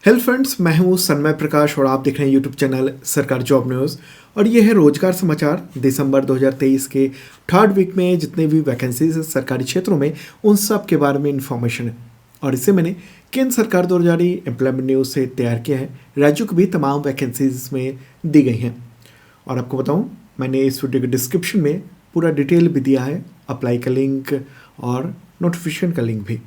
Hello friends, मैं हूं सन्मय प्रकाश और आप देख रहे हैं यूट्यूब चैनल सरकार जॉब न्यूज़। और ये है रोजगार समाचार दिसंबर 2023 के थर्ड वीक में जितने भी वैकेंसीज सरकारी क्षेत्रों में उन सब के बारे में इंफॉर्मेशन है। और इसे मैंने केंद्र सरकार द्वारा जारी एम्प्लॉयमेंट न्यूज़ से तैयार किया है। राज्यों को भी तमाम वैकेंसीज में दी गई हैं। और आपको बताऊं, मैंने इस वीडियो के डिस्क्रिप्शन में पूरा डिटेल भी दिया है, अप्लाई का लिंक और नोटिफिकेशन का लिंक भी।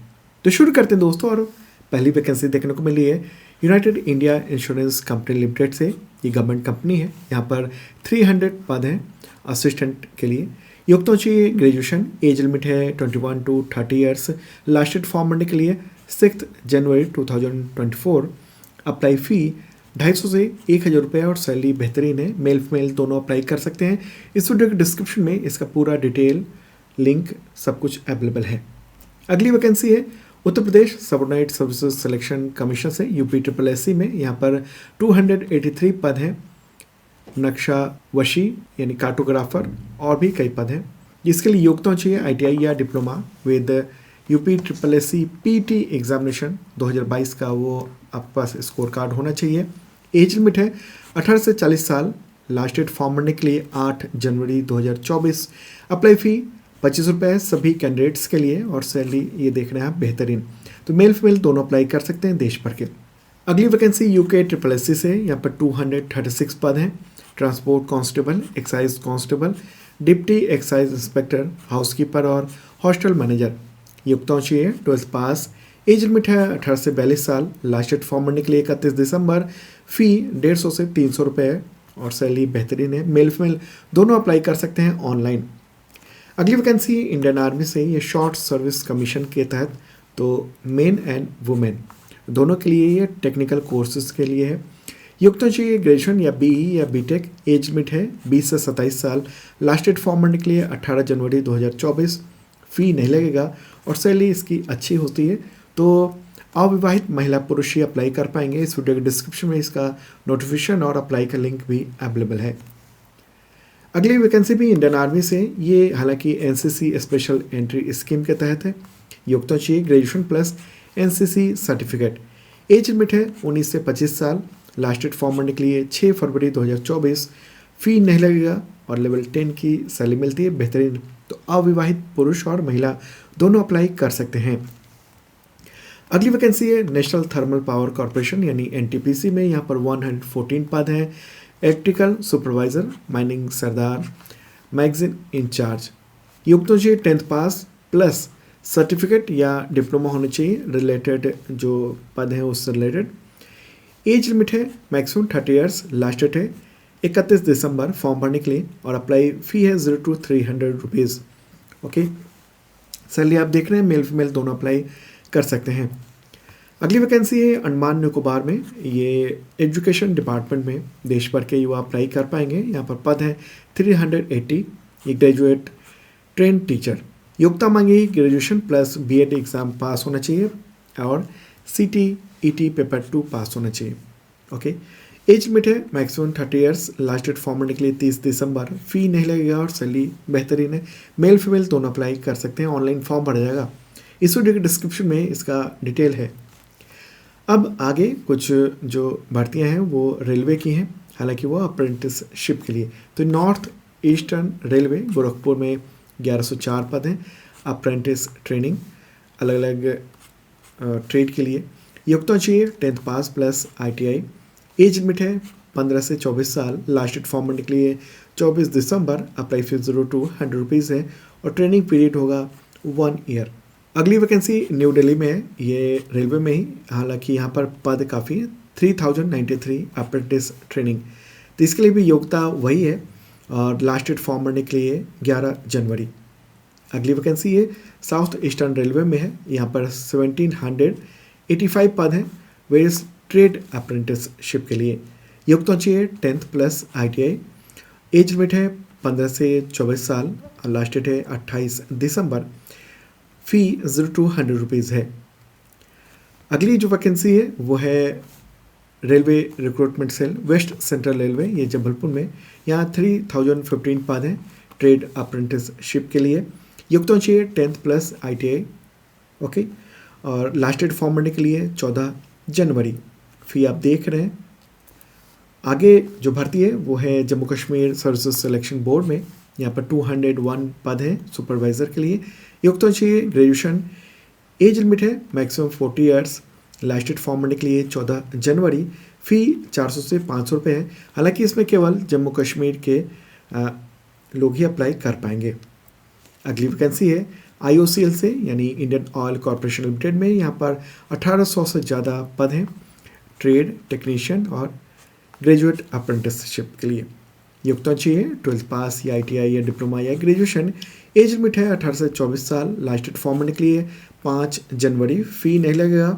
तो शुरू करते हैं दोस्तों। और पहली वैकेंसी देखने को मिली है United India insurance company limited से। ये गवर्नमेंट कंपनी है। यहाँ पर 300 पद हैं असिस्टेंट के लिए। योग्यता चाहिए ग्रेजुएशन, एज लिमिट है 21 to 30 years. Last date form भरने के लिए 6 जनवरी 2024। अप्लाई फ़ी 250 से 1000 रुपये और सैलरी बेहतरीन है। मेल फीमेल दोनों अप्लाई कर सकते हैं। इस वीडियो के डिस्क्रिप्शन में इसका पूरा डिटेल लिंक सब कुछ अवेलेबल है। अगली वैकेंसी है Uttar Pradesh subordinate services selection commission से यूपी SSSC में। यहाँ पर 283 पद हैं। नक्शा वशी यानी कार्टोग्राफर और भी कई पद हैं, जिसके लिए योग्यता चाहिए ITI या diploma with UP SSSC PT examination 2022 का वो आपके पास स्कोर कार्ड होना चाहिए। एज लिमिट है 18 से 40 साल। लास्ट डेट फॉर्म भरने के लिए 8 जनवरी 2024। अप्लाई फ़ी 25 रुपये सभी कैंडिडेट्स के लिए और सैलरी ये देख रहे हैं आप बेहतरीन। तो मेल फीमेल दोनों अप्लाई कर सकते हैं देश भर के। अगली वैकेंसी यूके SSSC से। यहाँ पर 236 पद हैं। Transport constable, excise constable, deputy excise inspector, housekeeper और हॉस्टल मैनेजर। योग्यता चाहिए 12th पास। एज लिमिट है 18 से 42 साल। लास्ट डेट फॉर्म भरने के लिए 31 दिसंबर। फ़ी 150 से 300 रुपये और सैलरी बेहतरीन है। मेल फीमेल दोनों अप्लाई कर सकते हैं ऑनलाइन। अगली वैकेंसी इंडियन आर्मी से। ये शॉर्ट सर्विस कमीशन के तहत, तो मेन एंड वुमेन दोनों के लिए ये टेक्निकल कोर्सेज के लिए है। योग्यता चाहिए ग्रेजुएशन या BE या BTech। एज लिमिट है 20 से 27 साल। लास्ट डेट फॉर्म भरने के लिए 18 जनवरी 2024। फ़ी नहीं लगेगा और सैलरी इसकी अच्छी होती है। तो अविवाहित महिला पुरुष ही अप्लाई कर पाएंगे। इस वीडियो के डिस्क्रिप्शन में इसका नोटिफिकेशन और अप्लाई का लिंक भी अवेलेबल है। अगली वैकेंसी भी इंडियन आर्मी से। ये हालांकि NCC स्पेशल एंट्री स्कीम के तहत है। योग्यता चाहिए graduation plus NCC certificate. As limit है 19 से 25 साल। लास्ट डेट फॉर्म भरने के लिए 6 फरवरी 2024। फ़ी नहीं लगेगा और लेवल 10 की सैलरी मिलती है बेहतरीन। तो अविवाहित पुरुष और महिला दोनों अप्लाई कर सकते हैं। अगली वैकेंसी है नेशनल थर्मल पावर कॉरपोरेशन यानी NTPC में। यहाँ पर 114 पद हैं। इलेक्ट्रिकल सुपरवाइजर, माइनिंग सरदार, मैगजीन इंचार्ज। योग्यता चाहिए 10th पास प्लस सर्टिफिकेट या डिप्लोमा होना चाहिए रिलेटेड जो पद हैं उससे रिलेटेड। एज लिमिट है मैक्सिमम 30 ईयर्स। लास्ट डेट है 31 दिसंबर फॉर्म भरने के लिए और अप्लाई फ़ी है 0 to 300 रुपीज़। ओके, सैलरी आप देख रहे हैं मेल फीमेल दोनों अप्लाई कर सकते हैं। अगली वैकेंसी है अंडमान निकोबार में। ये एजुकेशन डिपार्टमेंट में देश भर के युवा अप्लाई कर पाएंगे। यहाँ पर पद है 380। ये ग्रेजुएट ट्रेन टीचर। योग्यता मांगी graduation plus BEd exam pass होना चाहिए और CTET पेपर 2 पास होना चाहिए। ओके, एज लिमिट है maximum 30 years. Last date form भरने के लिए 30 दिसंबर। फ़ी नहीं लगेगा और सैलरी बेहतरीन है। मेल फीमेल दोनों अप्लाई कर सकते हैं। ऑनलाइन फॉर्म भरा जाएगा। इस वीडियो के डिस्क्रिप्शन में इसका डिटेल है। अब आगे कुछ जो भर्तियां हैं वो रेलवे की हैं, हालांकि वो अप्रेंटिसशिप के लिए। तो नॉर्थ ईस्टर्न रेलवे गोरखपुर में 1104 पद हैं अप्रेंटिस ट्रेनिंग अलग अलग ट्रेड के लिए। योग्यता चाहिए 10th पास प्लस ITI। एज लिमिट है 15 से 24 साल। लास्ट डेट फॉर्म भरने के लिए 24 दिसंबर। अप्लाई फ़ी 0 to 100 रुपीज़ है और ट्रेनिंग पीरियड होगा 1 ईयर। अगली वैकेंसी न्यू दिल्ली में है। ये रेलवे में ही, हालांकि यहाँ पर पद काफ़ी है। 3093 अप्रेंटिस ट्रेनिंग। तो इसके लिए भी योग्यता वही है और लास्ट डेट फॉर्म भरने के लिए 11 जनवरी। अगली वैकेंसी ये साउथ ईस्टर्न रेलवे में है। यहाँ पर 1785 पद हैं वेरियस ट्रेड अप्रेंटिसशिप के लिए। योग्यता चाहिए 10th प्लस ITI। एज लिमिट है 15 से 24 साल। लास्ट डेट है 28 दिसंबर। फ़ी 0 to 100 रुपीज़ है। अगली जो वैकेंसी है वो है railway recruitment cell West Central Railway, ये जबलपुर में। यहाँ 3015 पद हैं ट्रेड अप्रेंटिसशिप के लिए। योग्यता चाहिए 10th प्लस ITI। ओके, और लास्ट डेट फॉर्म भरने के लिए 14 जनवरी। फ़ी आप देख रहे हैं। आगे जो भर्ती है वो है Jammu Kashmir services selection board में। यहाँ पर 201 पद हैं सुपरवाइज़र के लिए। योग्यता चाहिए ग्रेजुएशन। एज लिमिट है maximum 40 years. Last date form भरने के लिए 14 जनवरी। फ़ी 400 से 500 रुपये है। हालांकि इसमें केवल जम्मू कश्मीर के लोग ही अप्लाई कर पाएंगे। अगली वैकेंसी है IOCL से यानी इंडियन ऑयल कॉरपोरेशन लिमिटेड में। यहाँ पर 1800 से ज़्यादा पद हैं ट्रेड टेक्नीशियन और ग्रेजुएट अप्रेंटिसशिप के लिए। योग्यता चाहिए 12th पास या ITI या डिप्लोमा या ग्रेजुएशन। एज लिमिट है 18 से 24 साल। लास्ट डेट फॉर्म भरने के लिए 5 जनवरी। फ़ी नहीं लगेगा,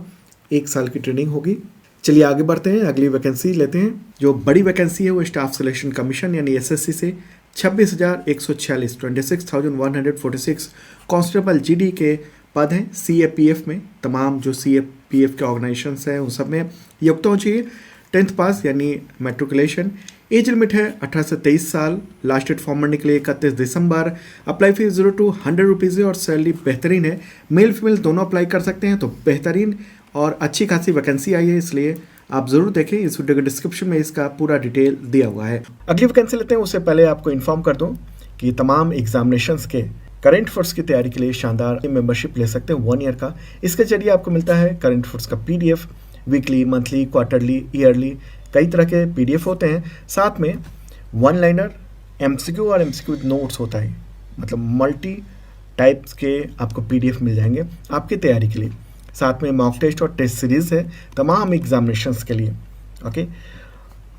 1 साल की ट्रेनिंग होगी। चलिए आगे बढ़ते हैं, अगली वैकेंसी लेते हैं। जो बड़ी वैकेंसी है वो स्टाफ सिलेक्शन कमीशन यानी SSC से 26,146 26,146 कांस्टेबल GD के पद हैं CAPF में। तमाम जो CAPF के ऑर्गेनाइजेशंस हैं उन सब में योग्यता चाहिए 10th पास यानी मेट्रिकुलेशन। एज लिमिट है 18 से 23 साल। लास्ट डेट फॉर्म भरने के लिए 31 दिसंबर। अप्लाई फीस 0 to 100 रुपीज़ है और सैलरी बेहतरीन है। मेल फीमेल दोनों अप्लाई कर सकते हैं। तो बेहतरीन और अच्छी खासी वैकेंसी आई है, इसलिए आप ज़रूर देखें। इस वीडियो के डिस्क्रिप्शन में इसका पूरा डिटेल दिया हुआ है। अगली वैकेंसी लेते हैं, उससे पहले आपको इन्फॉर्म कर दूं कि तमाम एग्जामिनेशंस के करंट अफेयर्स की तैयारी के लिए शानदार मेंबरशिप ले सकते हैं 1 ईयर का। इसके जरिए आपको मिलता है करंट अफेयर्स का PDF, weekly, monthly, quarterly, yearly, कई तरह के PDF होते हैं। साथ में 1 लाइनर, MCQ और MCQ विद नोट्स होता है। मतलब मल्टी टाइप्स के आपको PDF मिल जाएंगे आपकी तैयारी के लिए। साथ में मॉक टेस्ट और टेस्ट सीरीज़ है तमाम एग्जामिनेशंस के लिए। ओके,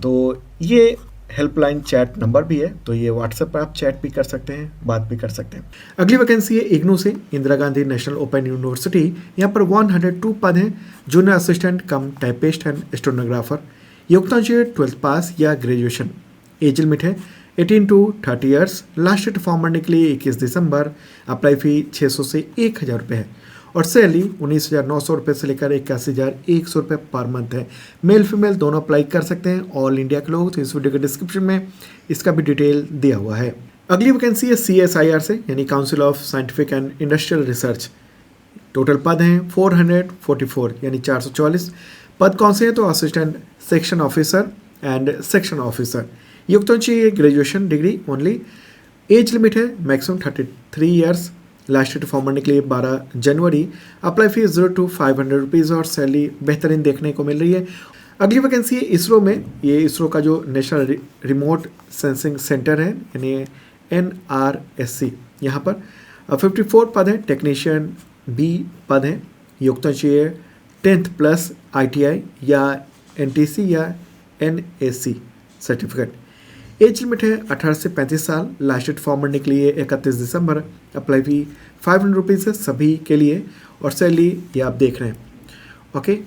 तो ये हेल्पलाइन चैट नंबर भी है, तो ये WhatsApp पर आप चैट भी कर सकते हैं, बात भी कर सकते हैं। अगली वैकेंसी है IGNOU से Indira Gandhi national open university. यहाँ पर 102 पद हैं junior assistant come typist and stenographer. योग्यता चाहिए 12th पास या ग्रेजुएशन। एज लिमिट है 18 to 30 years. Last date form भरने के लिए 21 दिसंबर। अप्लाई फ़ी 600 से 1000 रुपये है और सैलरी 19,900 रुपये से लेकर 81,100 रुपये पर मंथ है। मेल फीमेल दोनों अप्लाई कर सकते हैं, ऑल इंडिया के लोग। तो इस वीडियो के डिस्क्रिप्शन में इसका भी डिटेल दिया हुआ है। अगली वैकेंसी है CSIR से यानी council of scientific and industrial research. Total पद हैं 444 यानी 444 पद। कौन से हैं? तो assistant section officer and section officer. योग्यता चाहिए graduation degree only. Age limit है maximum 33 years. Last date form भरने के लिए 12 जनवरी। अप्लाई फीस 0 to 500 रुपीज़ और सैलरी बेहतरीन देखने को मिल रही है। अगली वैकेंसी है इसरो में। ये इसरो का जो नेशनल रिमोट सेंसिंग सेंटर है यानी NRSC। यहाँ पर 54 पद हैं। टेक्नीशियन B पद हैं। योग्यता चाहिए 10th प्लस ITI या NTC या NAC सर्टिफिकेट। एज लिमिट है 18 से 35 साल। लास्ट डेट फॉर्म भरने के लिए 31 दिसंबर। अप्लाई फी 500 रुपीज़ है सभी के लिए और सैलरी ये आप देख रहे हैं। ओके,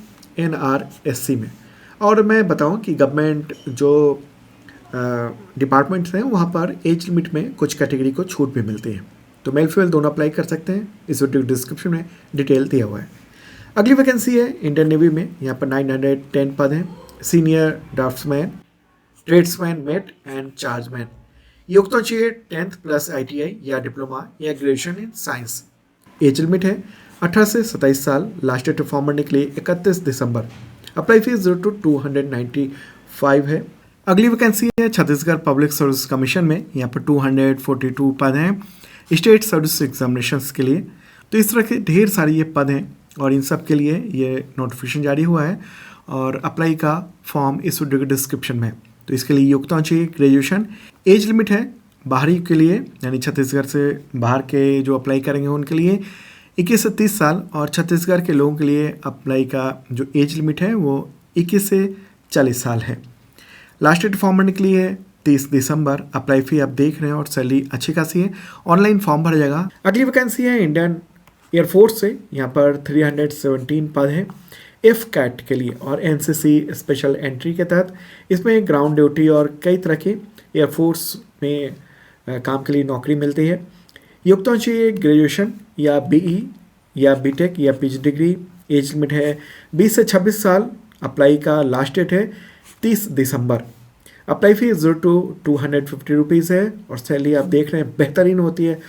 NRSC में। और मैं बताऊं कि गवर्नमेंट जो डिपार्टमेंट्स हैं वहाँ पर एज लिमिट में कुछ कैटेगरी को छूट भी मिलती है। तो मेल फीमेल दोनों अप्लाई कर सकते हैं। इस वीडियो डिस्क्रिप्शन में डिटेल दिया हुआ है। अगली वैकेंसी है इंडियन नेवी में। यहाँ पर 910 पद हैं। Senior draftsman, tradesman, mate and chargeman. योग्यता चाहिए 10th प्लस ITI या डिप्लोमा या graduation in science. Age limit है 18 से 27 साल। लास्ट डेट फॉर्म भरने के लिए 31 दिसंबर। अप्लाई फीस 0 to 295 है। अगली वैकेंसी है छत्तीसगढ़ पब्लिक सर्विस कमीशन में। यहाँ पर 242 पद हैं स्टेट सर्विस एग्जामिनेशंस के लिए। तो इस तरह के ढेर सारे ये पद हैं और इन सब के लिए ये नोटिफिकेशन जारी हुआ है और अप्लाई का फॉर्म इस वीडियो के डिस्क्रिप्शन में है। तो इसके लिए योग्यता चाहिए ग्रेजुएशन। एज लिमिट है बाहरी के लिए यानी छत्तीसगढ़ से बाहर के जो अप्लाई करेंगे उनके लिए 21 से 30 साल और छत्तीसगढ़ के लोगों के लिए अप्लाई का जो एज लिमिट है वो 21 से 40 साल है। लास्ट डेट फॉर्म भरने के लिए 30 दिसंबर। अप्लाई फी आप देख रहे हैं और सैलरी अच्छी खासी है। ऑनलाइन फॉर्म भरा जाएगा। अगली वैकेंसी है इंडियन एयरफोर्स से। यहाँ पर 317 पद हैं F-CAT के लिए और NCC स्पेशल एंट्री के तहत। इसमें ग्राउंड ड्यूटी और कई तरह के एयरफोर्स में काम के लिए नौकरी मिलती है। योग्यता चाहिए ग्रेजुएशन या BE या BTech या PG डिग्री। एज लिमिट है 20 से 26 साल। अप्लाई का लास्ट डेट है 30 दिसंबर। अप्लाई फीस 0 to 250 रुपीज़ है और सैलरी आप देख रहे हैं बेहतरीन होती है।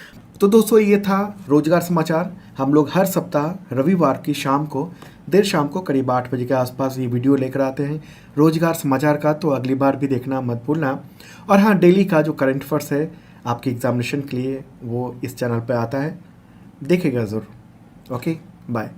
तो दोस्तों ये था रोजगार समाचार। हम लोग हर सप्ताह रविवार की शाम को देर शाम को करीब 8 बजे के आसपास ये वीडियो लेकर आते हैं रोजगार समाचार का, तो अगली बार भी देखना मत भूलना। और हाँ, डेली का जो करंट अफेयर्स है आपके एग्जामिनेशन के लिए वो इस चैनल पे आता है, देखेगा ज़रूर। Okay, bye.